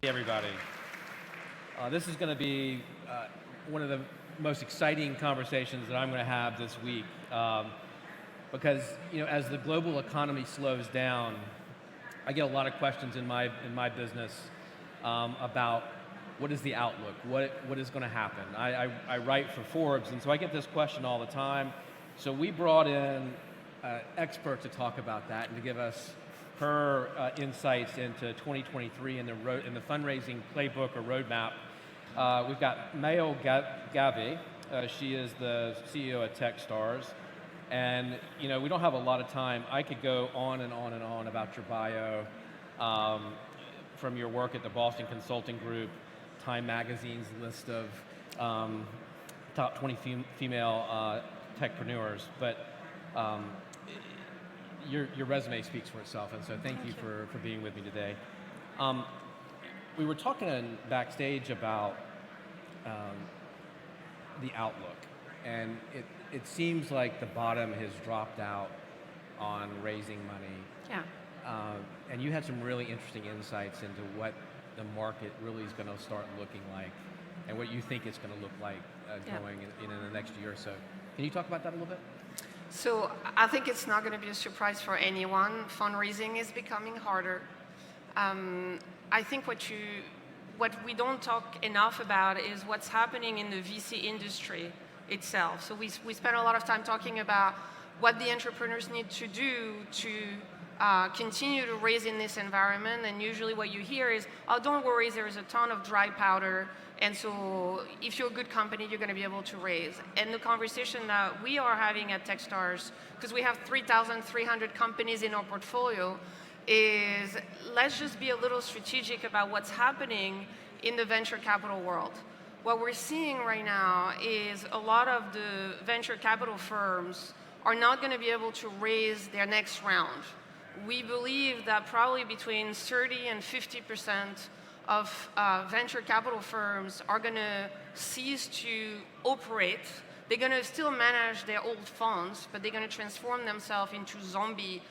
Everybody. This is going to be one of the most exciting conversations that I'm going to have this week because as the global economy slows down, I get a lot of questions in my business about what is the outlook, what is going to happen. I write for Forbes, and so I get this question all the time. So we brought in an expert to talk about that and to give us her insights into 2023 in the fundraising playbook or roadmap. We've got Maëlle Gavet. She is the CEO at Techstars. And we don't have a lot of time. I could go on and on and on about your bio, from your work at the Boston Consulting Group, Time Magazine's list of top 20 female techpreneurs. But your resume speaks for itself, and so thank you for being with me today. We were talking backstage about the outlook, and it seems like the bottom has dropped out on raising money. Yeah. And you had some really interesting insights into what the market really is going to start looking like, and what you think it's going to look like going in the next year or so. Can you talk about that a little bit? So I think it's not going to be a surprise for anyone. Fundraising is becoming harder. I think what we don't talk enough about is what's happening in the VC industry itself. So we spend a lot of time talking about what the entrepreneurs need to do to continue to raise in this environment, and usually what you hear is, oh, don't worry, there is a ton of dry powder, and so if you're a good company, you're going to be able to raise. And the conversation that we are having at Techstars, because we have 3,300 companies in our portfolio, is let's just be a little strategic about what's happening in the venture capital world. What we're seeing right now is a lot of the venture capital firms are not going to be able to raise their next round. We believe that probably between 30 and 50% of venture capital firms are going to cease to operate. They're going to still manage their old funds, but they're going to transform themselves into zombie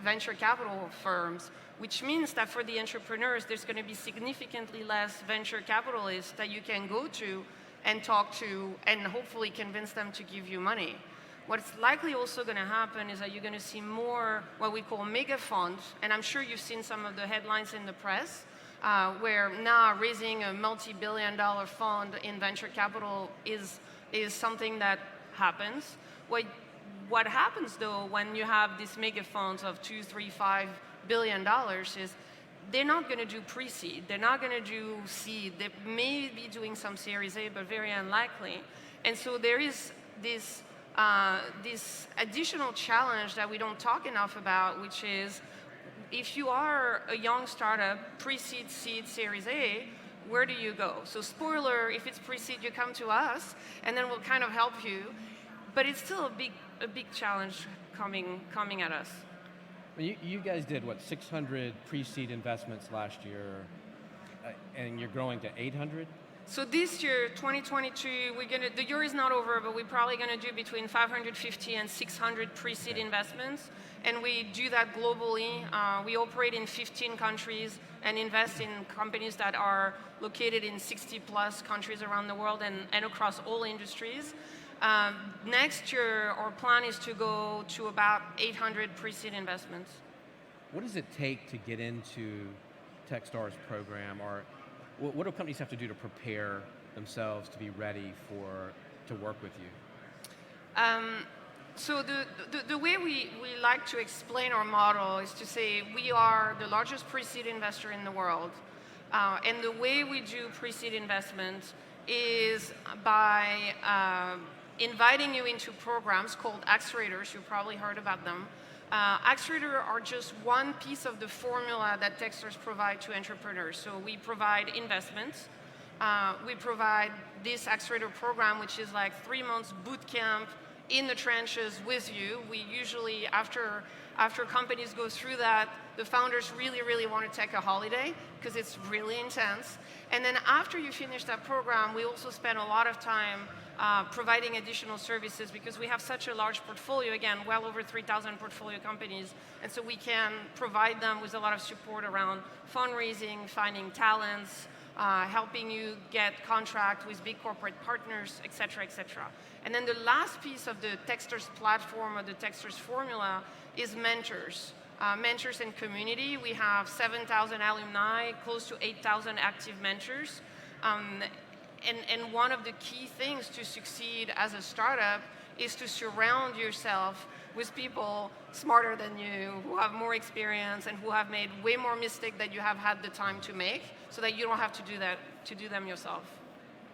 venture capital firms, which means that for the entrepreneurs, there's going to be significantly less venture capitalists that you can go to and talk to and hopefully convince them to give you money. What's likely also going to happen is that you're going to see more what we call mega funds, and I'm sure you've seen some of the headlines in the press, where now raising a multi-billion-dollar fund in venture capital is something that happens. What happens though when you have these mega funds of $2, $3, $5 billion is they're not going to do pre-seed, they're not going to do seed, they may be doing some Series A, but very unlikely. And so there is this additional challenge that we don't talk enough about, which is if you are a young startup, pre-seed, seed, Series A, where do you go? So spoiler, if it's pre-seed, you come to us, and then we'll kind of help you. But it's still a big challenge coming at us. Well, you guys did, what, 600 pre-seed investments last year, and you're growing to 800? So this year, 2022, the year is not over, but we're probably going to do between 550 and 600 pre-seed investments, and we do that globally. We operate in 15 countries and invest in companies that are located in 60 plus countries around the world and across all industries. Next year, our plan is to go to about 800 pre-seed investments. What does it take to get into Techstars program, or what do companies have to do to prepare themselves to be ready to work with you? So the way we like to explain our model is to say we are the largest pre-seed investor in the world. And the way we do pre-seed investments is by inviting you into programs called accelerators. You've probably heard about them. Accelerators are just one piece of the formula that Techstars provide to entrepreneurs. So we provide investments. We provide this accelerator program, which is like 3 months boot camp in the trenches with you. We usually, after companies go through that, the founders really want to take a holiday because it's really intense. And then after you finish that program, we also spend a lot of time providing additional services because we have such a large portfolio, again, well over 3,000 portfolio companies. And so we can provide them with a lot of support around fundraising, finding talents, helping you get contract with big corporate partners, et cetera, et cetera. And then the last piece of the Techstars platform or the Techstars formula is mentors. Mentors and community. We have 7,000 alumni, close to 8,000 active mentors. And one of the key things to succeed as a startup is to surround yourself with people smarter than you, who have more experience and who have made way more mistakes than you have had the time to make, so that you don't have to do them yourself.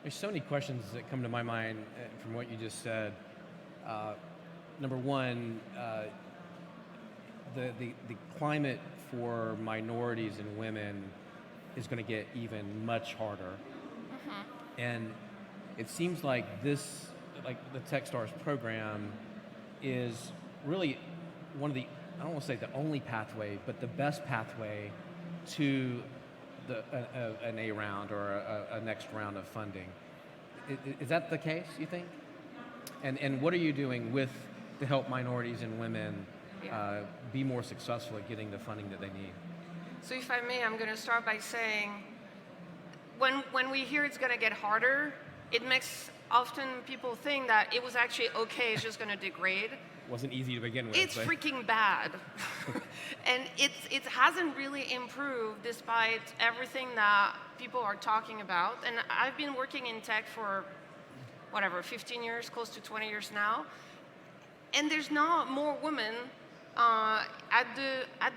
There's so many questions that come to my mind from what you just said. Number one, the climate for minorities and women is going to get even much harder. And it seems like this, like the Techstars program, is really one of the, I don't want to say the only pathway, but the best pathway to an A round or a next round of funding. Is that the case, you think? And what are you doing to help minorities and women be more successful at getting the funding that they need? So if I may, I'm going to start by saying, when we hear it's going to get harder, it makes often people think that it was actually okay, it's just going to degrade. Wasn't easy to begin with. It's freaking bad. And it hasn't really improved despite everything that people are talking about. And I've been working in tech for, 15 years, close to 20 years now. And there's not more women at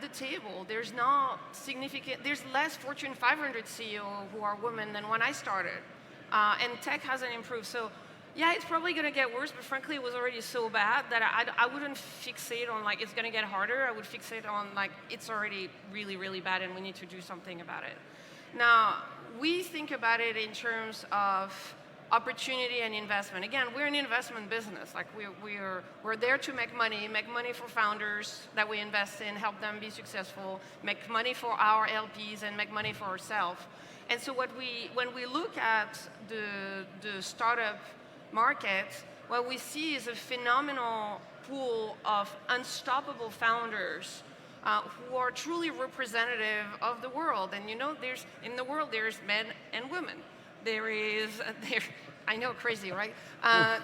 the table. There's not significant, there's less Fortune 500 CEO who are women than when I started. And tech hasn't improved. So yeah, it's probably going to get worse, but frankly, it was already so bad that I wouldn't fixate on like it's going to get harder. I would fixate on like it's already really, really bad and we need to do something about it. Now, we think about it in terms of opportunity and investment. Again, we're an investment business. Like we're there to make money for founders that we invest in, help them be successful, make money for our LPs, and make money for ourselves. And so when we look at the startup market, what we see is a phenomenal pool of unstoppable founders who are truly representative of the world. And in the world, there's men and women. I know, crazy, right?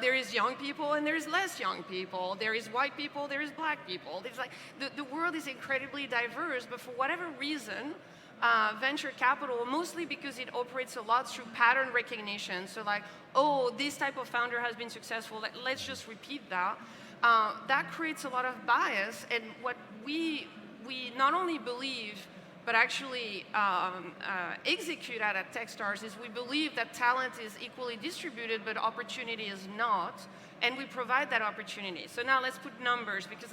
There is young people and there's less young people. There is white people, there is black people. There's like, the world is incredibly diverse, but for whatever reason, venture capital, mostly because it operates a lot through pattern recognition. So like, oh, this type of founder has been successful, let's just repeat that. That creates a lot of bias. And what we not only believe, but actually execute at Techstars is we believe that talent is equally distributed, but opportunity is not, and we provide that opportunity. So now let's put numbers, because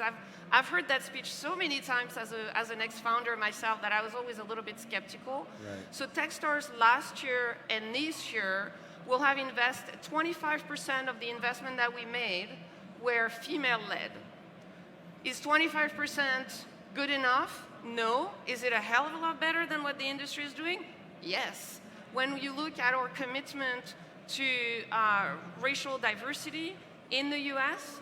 I've heard that speech so many times as an ex-founder myself that I was always a little bit skeptical. Right. So Techstars last year and this year will have invested 25% of the investment that we made were female-led. Is 25% good enough? No. Is it a hell of a lot better than what the industry is doing? Yes. When you look at our commitment to racial diversity in the US,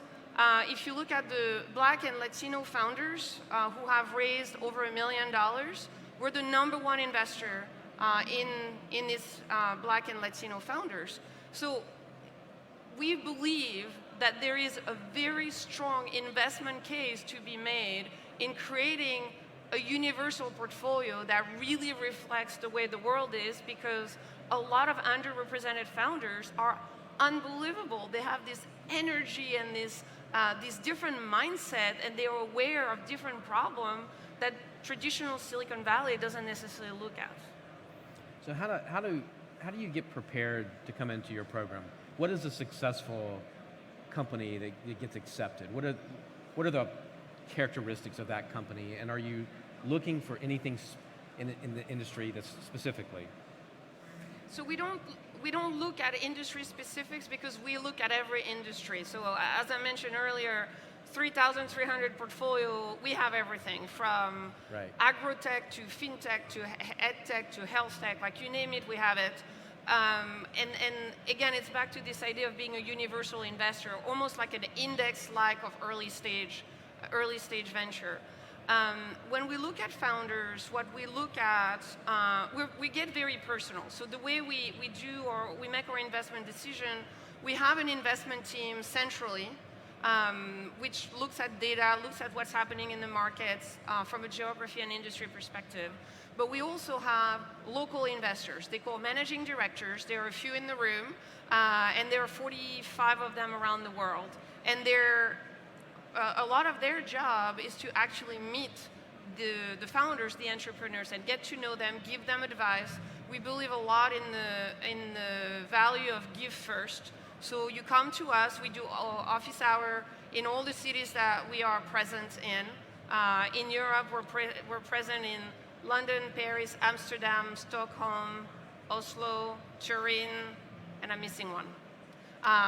if you look at the Black and Latino founders who have raised over $1 million, we're the #1 investor in this Black and Latino founders. So we believe that there is a very strong investment case to be made in creating a universal portfolio that really reflects the way the world is, because a lot of underrepresented founders are unbelievable. They have this energy and this different mindset, and they are aware of different problems that traditional Silicon Valley doesn't necessarily look at. So how do you get prepared to come into your program? What is a successful company that gets accepted? What are the characteristics of that company, and are you looking for anything in the industry that's specifically? So we don't look at industry specifics, because we look at every industry. So as I mentioned earlier, 3,300 portfolio, we have everything from agrotech to fintech to edtech to health tech, like you name it, we have it. And again, it's back to this idea of being a universal investor, almost like an index-like of early stage venture. When we look at founders, what we look at, we get very personal. So the way we do or we make our investment decision, we have an investment team centrally, which looks at data, looks at what's happening in the markets from a geography and industry perspective. But we also have local investors. They call managing directors. There are a few in the room, and there are 45 of them around the world. And a lot of their job is to actually meet the founders, the entrepreneurs, and get to know them, give them advice. We believe a lot in the value of give first. So you come to us, we do office hour in all the cities that we are present in. In Europe, we're present in London, Paris, Amsterdam, Stockholm, Oslo, Turin, and I'm missing one.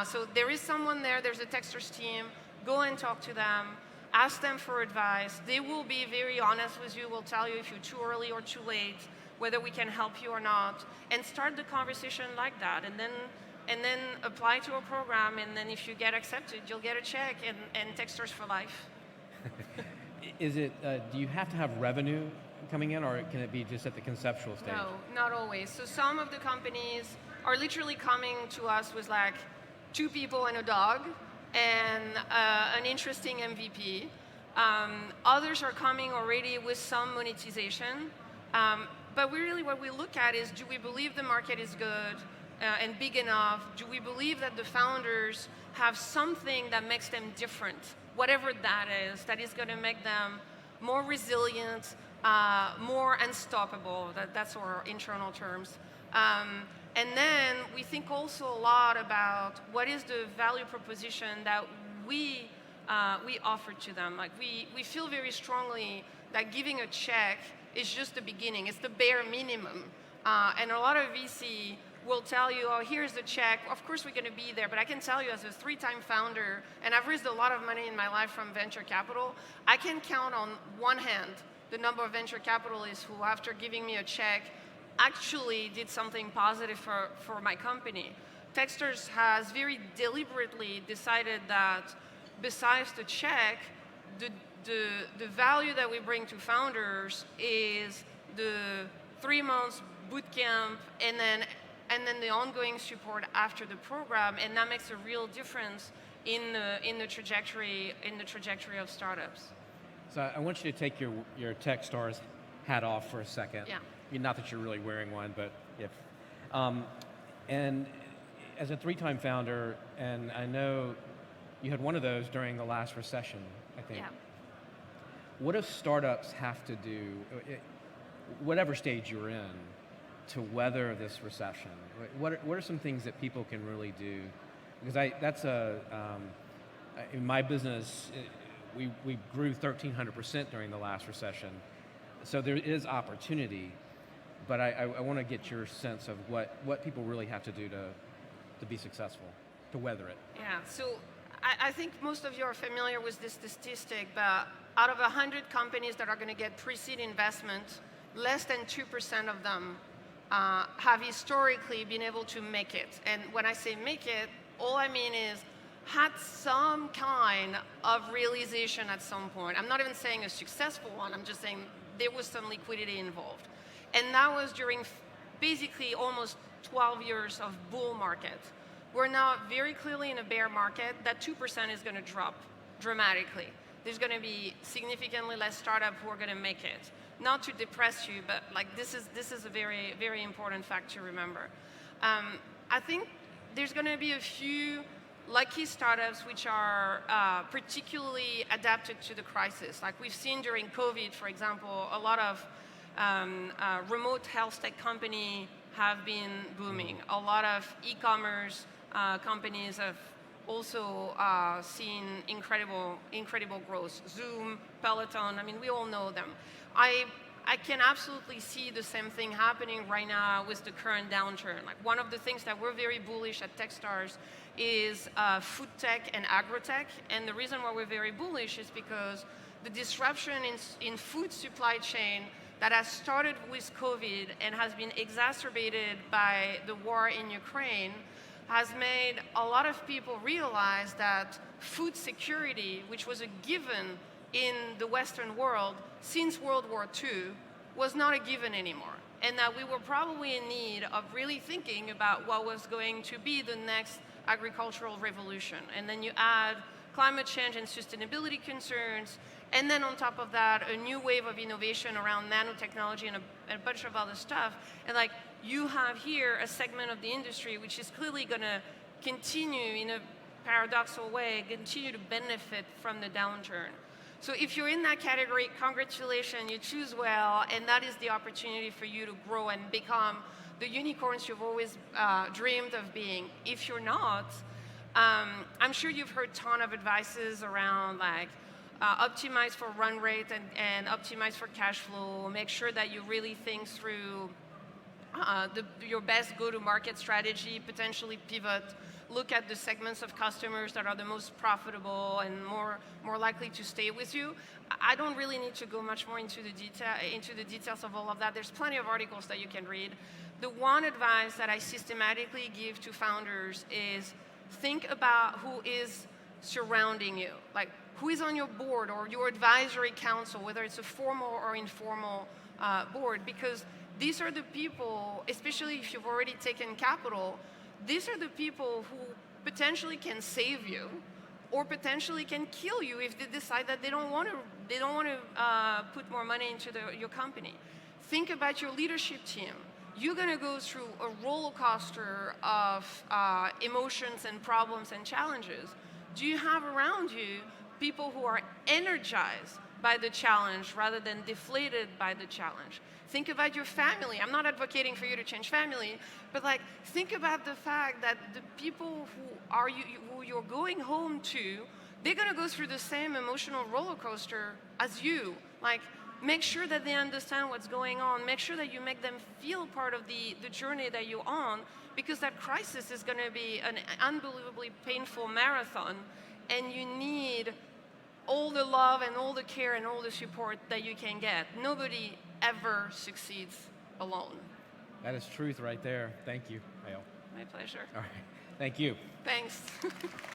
So there is someone there, there's a Techstars team. Go and talk to them, ask them for advice. They will be very honest with you, will tell you if you're too early or too late, whether we can help you or not, and start the conversation like that. And then apply to a program, and then if you get accepted, you'll get a check and Techstars for life. Is it, do you have to have revenue coming in, or can it be just at the conceptual stage? No, not always. So some of the companies are literally coming to us with like 2 people and a dog and an interesting MVP. Others are coming already with some monetization. But what we look at is, do we believe the market is good and big enough? Do we believe that the founders have something that makes them different, whatever that is going to make them more resilient, more unstoppable? That's our internal terms. And then we think also a lot about what is the value proposition that we offer to them. Like we feel very strongly that giving a check is just the beginning. It's the bare minimum. And a lot of VC will tell you, oh, here's the check. Of course we're going to be there, but I can tell you as a 3-time founder, and I've raised a lot of money in my life from venture capital, I can count on one hand the number of venture capitalists who, after giving me a check, actually did something positive for my company. Techstars has very deliberately decided that besides the check, the value that we bring to founders is the 3 months boot camp and then the ongoing support after the program, and that makes a real difference in the trajectory of startups. So I want you to take your Techstars hat off for a second. Yeah. Not that you're really wearing one, but if. And as a 3-time founder, and I know you had one of those during the last recession, I think. Yeah. What do startups have to do, whatever stage you're in, to weather this recession? What are some things that people can really do? Because in my business, we grew 1,300% during the last recession. So there is opportunity, but I want to get your sense of what people really have to do to be successful, to weather it. Yeah, so I think most of you are familiar with this statistic, but out of 100 companies that are going to get pre-seed investment, less than 2% of them have historically been able to make it. And when I say make it, all I mean is had some kind of realization at some point. I'm not even saying a successful one, I'm just saying there was some liquidity involved. And that was during basically almost 12 years of bull market. We're now very clearly in a bear market. That 2% is going to drop dramatically. There's going to be significantly less startups who are going to make it. Not to depress you, but like this is a very, very important fact to remember. I think there's going to be a few lucky startups which are particularly adapted to the crisis. Like we've seen during COVID, for example, a lot of remote health tech companies have been booming. A lot of e-commerce companies have also seen incredible growth. Zoom, Peloton, I mean, we all know them. I can absolutely see the same thing happening right now with the current downturn. Like one of the things that we're very bullish at Techstars is food tech and agro-tech. And the reason why we're very bullish is because the disruption in food supply chain that has started with COVID and has been exacerbated by the war in Ukraine has made a lot of people realize that food security, which was a given in the Western world since World War II, was not a given anymore. And that we were probably in need of really thinking about what was going to be the next agricultural revolution. And then you add climate change and sustainability concerns, and then on top of that, a new wave of innovation around nanotechnology and a bunch of other stuff. And like, you have here a segment of the industry which is clearly going to continue in a paradoxical way, continue to benefit from the downturn. So if you're in that category, congratulations, you choose well, and that is the opportunity for you to grow and become the unicorns you've always dreamed of being. If you're not, I'm sure you've heard a ton of advices around like optimize for run rate and optimize for cash flow. Make sure that you really think through your best go-to-market strategy, potentially pivot, look at the segments of customers that are the most profitable and more likely to stay with you. I don't really need to go much more into the details of all of that. There's plenty of articles that you can read. The one advice that I systematically give to founders is think about who is surrounding you, like who is on your board or your advisory council, whether it's a formal or informal board, because these are the people, especially if you've already taken capital, these are the people who potentially can save you or potentially can kill you if they decide that they don't want to put more money into your company. Think about your leadership team. You're going to go through a roller coaster of emotions and problems and challenges. Do you have around you people who are energized by the challenge rather than deflated by the challenge? Think about your family. I'm not advocating for you to change family, but like think about the fact that the people who you're going home to, they're going to go through the same emotional roller coaster as you. Like, make sure that they understand what's going on. Make sure that you make them feel part of the journey that you're on, because that crisis is going to be an unbelievably painful marathon, and you need all the love and all the care and all the support that you can get. Nobody ever succeeds alone. That is truth right there. Thank you, Maëlle. My pleasure. All right. Thank you. Thanks.